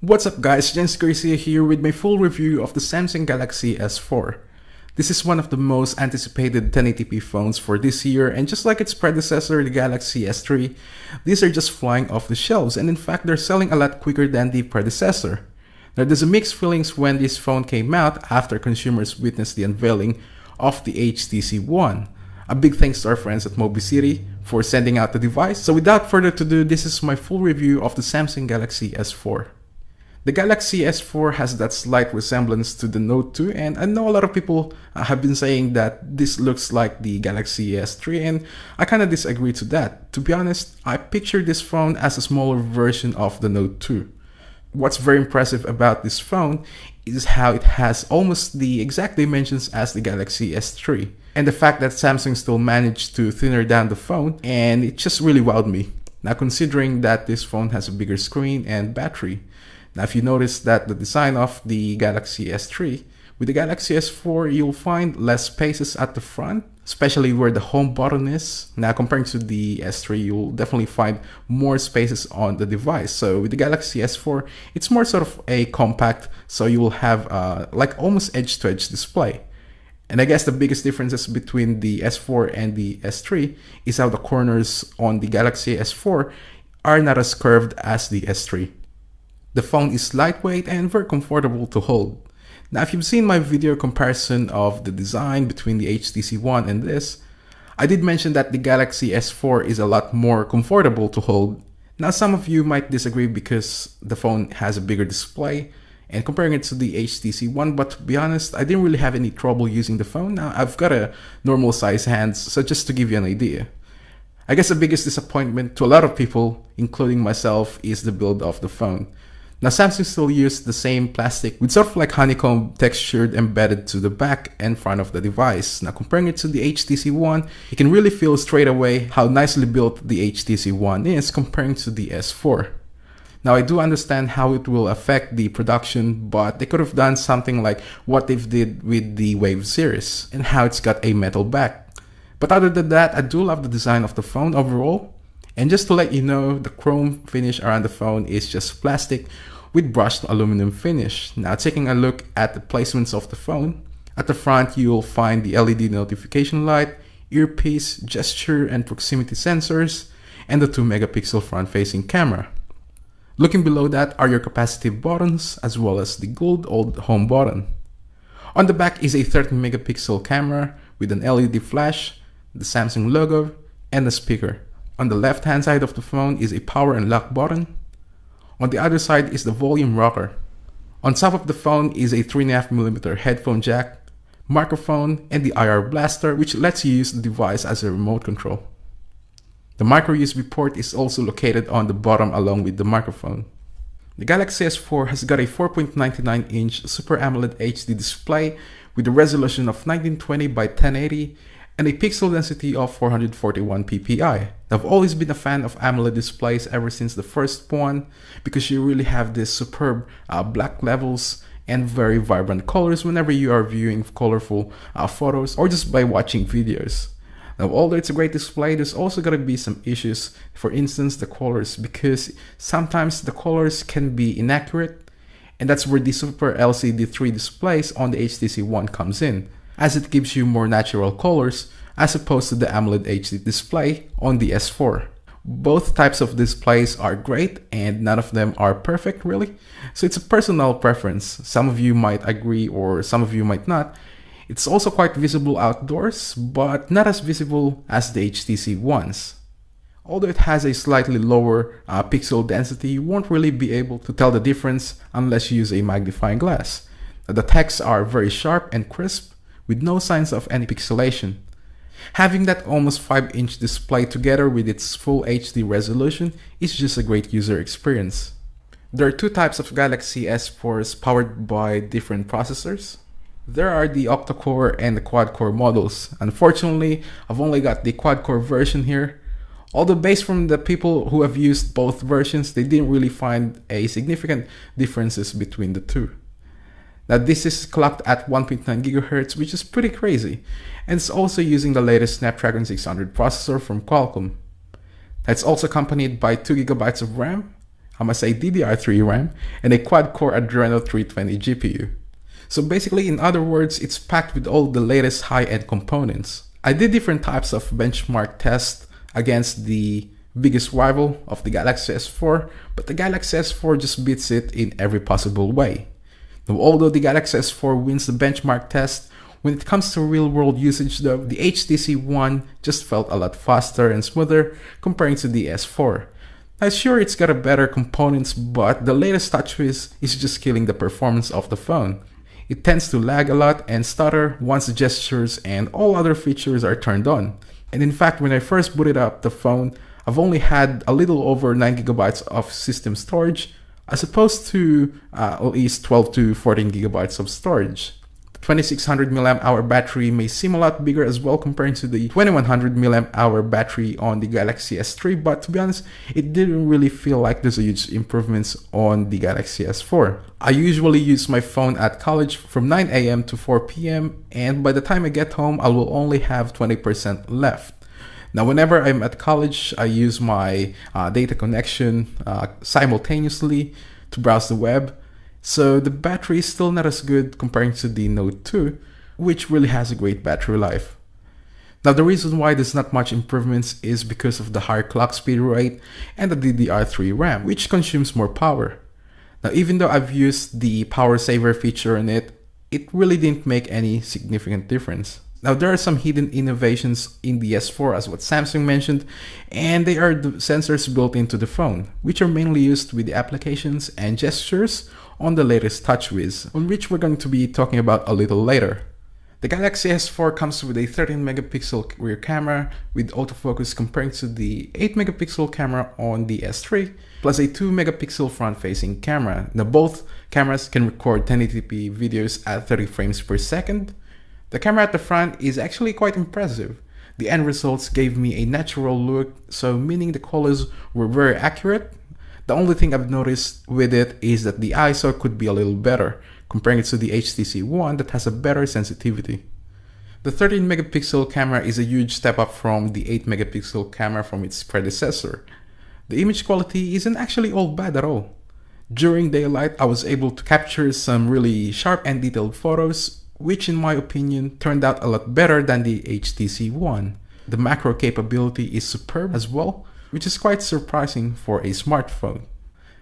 What's up guys, Jens Garcia here with my full review of the Samsung Galaxy S4. This is one of the most anticipated 1080p phones for this year, and just like its predecessor, the Galaxy S3, these are just flying off the shelves, and in fact they're selling a lot quicker than the predecessor. Now there's a mixed feelings when this phone came out after consumers witnessed the unveiling of the HTC One. A big thanks to our friends at Mobicity for sending out the device. So without further ado, this is my full review of the Samsung Galaxy S4. The Galaxy S4 has that slight resemblance to the Note 2, and I know a lot of people have been saying that this looks like the Galaxy S3, and I kinda disagree to that. To be honest, I picture this phone as a smaller version of the Note 2. What's very impressive about this phone is how it has almost the exact dimensions as the Galaxy S3, and the fact that Samsung still managed to thinner down the phone, and it just really wowed me. Now considering that this phone has a bigger screen and battery. Now if you notice that the design of the Galaxy S3, with the Galaxy S4 you'll find less spaces at the front, especially where the home button is. Now comparing to the S3, you'll definitely find more spaces on the device. So with the Galaxy S4, it's more sort of a compact, so you will have like almost edge-to-edge display. And I guess the biggest differences between the S4 and the S3 is how the corners on the Galaxy S4 are not as curved as the S3. The phone is lightweight and very comfortable to hold. Now if you've seen my video comparison of the design between the HTC One and this, I did mention that the Galaxy S4 is a lot more comfortable to hold. Now some of you might disagree because the phone has a bigger display and comparing it to the HTC One, but to be honest, I didn't really have any trouble using the phone. Now I've got a normal size hands, so just to give you an idea. I guess the biggest disappointment to a lot of people, including myself, is the build of the phone. Now Samsung still used the same plastic with sort of like honeycomb textured embedded to the back and front of the device. Now comparing it to the HTC One, you can really feel straight away how nicely built the HTC One is comparing to the S4. Now I do understand how it will affect the production, but they could have done something like what they've did with the Wave series and how it's got a metal back. But other than that, I do love the design of the phone overall. And just to let you know, the chrome finish around the phone is just plastic with brushed aluminum finish. Now taking a look at the placements of the phone, at the front you'll find the LED notification light, earpiece, gesture and proximity sensors, and the 2 megapixel front-facing camera. Looking below that are your capacitive buttons as well as the good old home button. On the back is a 13 megapixel camera with an LED flash, the Samsung logo, and a speaker. On the left hand side of the phone is a power and lock button. On the other side is the volume rocker. On top of the phone is a 3.5mm headphone jack, microphone, and the IR blaster, which lets you use the device as a remote control. The micro USB port is also located on the bottom along with the microphone. The Galaxy S4 has got a 4.99-inch Super AMOLED HD display with a resolution of 1920 by 1080 and a pixel density of 441 ppi. I've always been a fan of AMOLED displays ever since the first one because you really have this superb black levels and very vibrant colors whenever you are viewing colorful photos or just by watching videos. Now although it's a great display, there's also going to be some issues, for instance the colors, because sometimes the colors can be inaccurate, and that's where the Super LCD 3 displays on the HTC One comes in, as it gives you more natural colors as opposed to the AMOLED HD display on the S4. Both types of displays are great and none of them are perfect really, so it's a personal preference. Some of you might agree or some of you might not. It's also quite visible outdoors, but not as visible as the HTC Ones. Although it has a slightly lower pixel density, you won't really be able to tell the difference unless you use a magnifying glass. The texts are very sharp and crisp, with no signs of any pixelation. Having that almost 5-inch display together with its full HD resolution is just a great user experience. There are two types of Galaxy S4s powered by different processors. There are the octa-core and the quad-core models. Unfortunately, I've only got the quad-core version here. Although based from the people who have used both versions, they didn't really find a significant differences between the two. Now this is clocked at 1.9 GHz, which is pretty crazy, and it's also using the latest Snapdragon 600 processor from Qualcomm. It's also accompanied by 2 GB of RAM, I must say DDR3 RAM, and a quad-core Adreno 320 GPU. So basically, in other words, it's packed with all the latest high-end components. I did different types of benchmark tests against the biggest rival of the Galaxy S4, but the Galaxy S4 just beats it in every possible way. Now, although the Galaxy S4 wins the benchmark test, when it comes to real-world usage though, the HTC One just felt a lot faster and smoother comparing to the S4. Now sure, it's got a better components, but the latest TouchWiz is just killing the performance of the phone. It tends to lag a lot and stutter once the gestures and all other features are turned on. And in fact, when I first booted up the phone, I've only had a little over 9 GB of system storage, as opposed to at least 12 to 14 GB of storage. The 2600 mAh battery may seem a lot bigger as well compared to the 2100 mAh battery on the Galaxy S3, but to be honest, it didn't really feel like there's a huge improvements on the Galaxy S4. I usually use my phone at college from 9 AM to 4 PM, and by the time I get home, I will only have 20% left. Now, whenever I'm at college, I use my data connection simultaneously to browse the web. So the battery is still not as good comparing to the Note 2, which really has a great battery life. Now, the reason why there's not much improvements is because of the higher clock speed rate and the DDR3 RAM, which consumes more power. Now, even though I've used the power saver feature in it, it really didn't make any significant difference. Now, there are some hidden innovations in the S4 as what Samsung mentioned, and they are the sensors built into the phone, which are mainly used with the applications and gestures on the latest TouchWiz, on which we're going to be talking about a little later. The Galaxy S4 comes with a 13 megapixel rear camera with autofocus comparing to the 8 megapixel camera on the S3, plus a 2 megapixel front-facing camera. Now, both cameras can record 1080p videos at 30 frames per second. The camera at the front is actually quite impressive. The end results gave me a natural look, so meaning the colors were very accurate. The only thing I've noticed with it is that the ISO could be a little better, comparing it to the HTC One that has a better sensitivity. The 13 megapixel camera is a huge step up from the 8 megapixel camera from its predecessor. The image quality isn't actually all bad at all. During daylight, I was able to capture some really sharp and detailed photos, which in my opinion turned out a lot better than the HTC One. The macro capability is superb as well, which is quite surprising for a smartphone.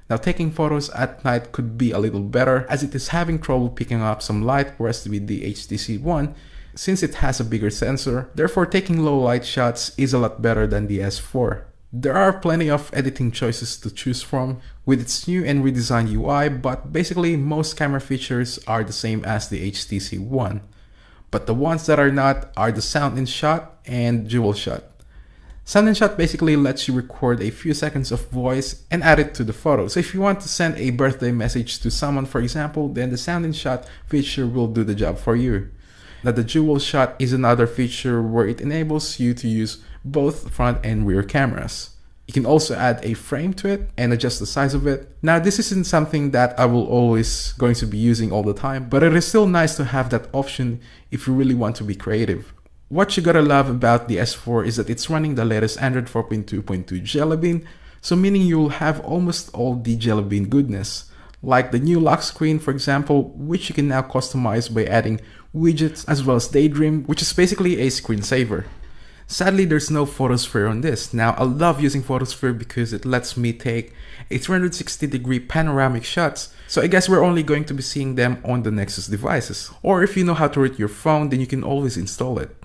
Now, taking photos at night could be a little better as it is having trouble picking up some light, whereas with the HTC One, since it has a bigger sensor, therefore taking low light shots is a lot better than the S4. There are plenty of editing choices to choose from with its new and redesigned UI, but basically most camera features are the same as the HTC One. But the ones that are not are the Sound in Shot and Dual Shot. Sound in Shot basically lets you record a few seconds of voice and add it to the photo. So if you want to send a birthday message to someone, for example, then the Sound in Shot feature will do the job for you. Now, the Dual Shot is another feature where it enables you to use both front and rear cameras. You can also add a frame to it and adjust the size of it. Now, this isn't something that I will always going to be using all the time, but it is still nice to have that option if you really want to be creative. What you gotta love about the S4 is that it's running the latest Android 4.2.2 Jelly Bean, so meaning you'll have almost all the Jelly Bean goodness, like the new lock screen, for example, which you can now customize by adding widgets, as well as Daydream, which is basically a screensaver. Sadly, there's no Photosphere on this. Now, I love using Photosphere because it lets me take a 360-degree panoramic shots, so I guess we're only going to be seeing them on the Nexus devices. Or if you know how to root your phone, then you can always install it.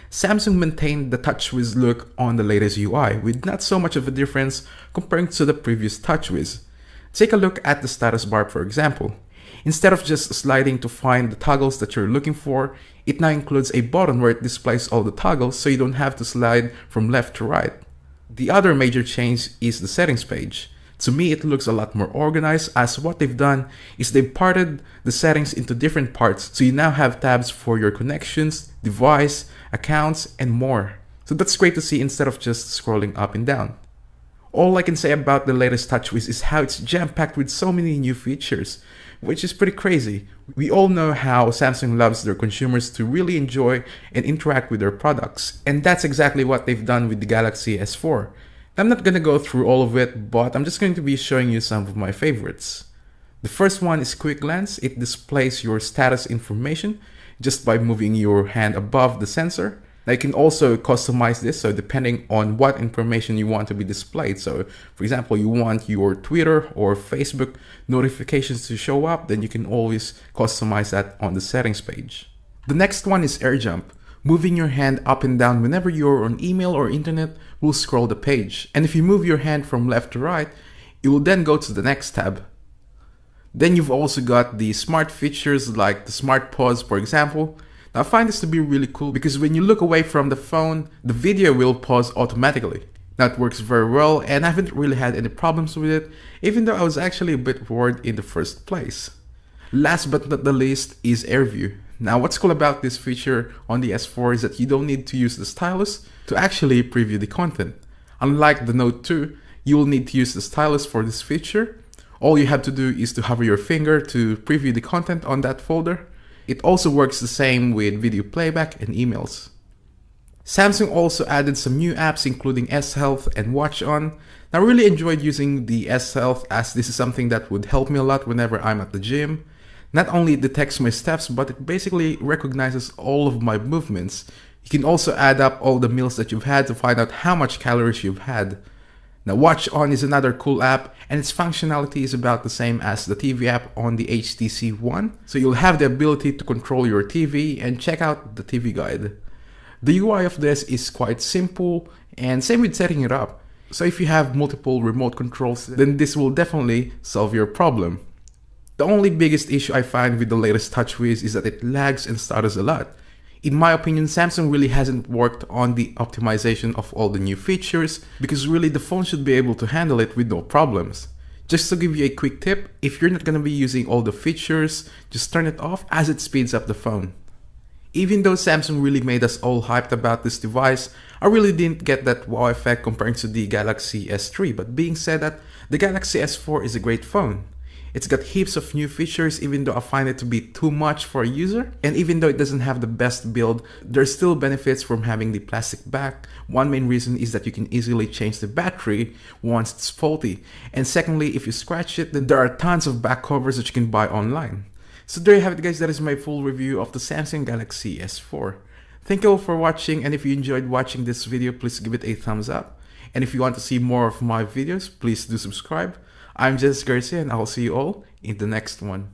Samsung maintained the TouchWiz look on the latest UI, with not so much of a difference comparing to the previous TouchWiz. Take a look at the status bar, for example. Instead of just sliding to find the toggles that you're looking for, it now includes a button where it displays all the toggles so you don't have to slide from left to right. The other major change is the settings page. To me, it looks a lot more organized, as what they've done is they've parted the settings into different parts, so you now have tabs for your connections, device, accounts, and more. So that's great to see instead of just scrolling up and down. All I can say about the latest TouchWiz is how it's jam-packed with so many new features. which is pretty crazy. We all know how Samsung loves their consumers to really enjoy and interact with their products, and that's exactly what they've done with the Galaxy S4. I'm not gonna go through all of it, but I'm just going to be showing you some of my favorites. The first one is Quick Glance. It displays your status information just by moving your hand above the sensor. Now you can also customize this, so depending on what information you want to be displayed. So for example, you want your Twitter or Facebook notifications to show up, then you can always customize that on the settings page. The next one is Air Jump. Moving your hand up and down whenever you're on email or internet will scroll the page. And if you move your hand from left to right, it will then go to the next tab. Then you've also got the smart features like the smart pause, for example. Now I find this to be really cool because when you look away from the phone, the video will pause automatically. Now it works very well and I haven't really had any problems with it, even though I was actually a bit worried in the first place. Last but not the least is Air View. Now what's cool about this feature on the S4 is that you don't need to use the stylus to actually preview the content. Unlike the Note 2, you will need to use the stylus for this feature. All you have to do is to hover your finger to preview the content on that folder. It also works the same with video playback and emails. Samsung also added some new apps including S Health and Watch On. I really enjoyed using the S Health as this is something that would help me a lot whenever I'm at the gym. Not only it detects my steps, but it basically recognizes all of my movements. You can also add up all the meals that you've had to find out how much calories you've had. Now Watch On is another cool app and its functionality is about the same as the TV app on the HTC One. So you'll have the ability to control your TV and check out the TV guide. The UI of this is quite simple and same with setting it up. So if you have multiple remote controls, then this will definitely solve your problem. The only biggest issue I find with the latest TouchWiz is that it lags and stutters a lot. In my opinion, Samsung really hasn't worked on the optimization of all the new features because really the phone should be able to handle it with no problems. Just to give you a quick tip, if you're not going to be using all the features, just turn it off as it speeds up the phone. Even though Samsung really made us all hyped about this device, I really didn't get that wow effect compared to the Galaxy S3, but being said that, the Galaxy S4 is a great phone. It's got heaps of new features even though I find it to be too much for a user. And even though it doesn't have the best build, there's still benefits from having the plastic back. One main reason is that you can easily change the battery once it's faulty. And secondly, if you scratch it, then there are tons of back covers that you can buy online. So there you have it guys, that is my full review of the Samsung Galaxy S4. Thank you all for watching, and if you enjoyed watching this video, please give it a thumbs up. And if you want to see more of my videos, please do subscribe. I'm Jens Garcia and I'll see you all in the next one.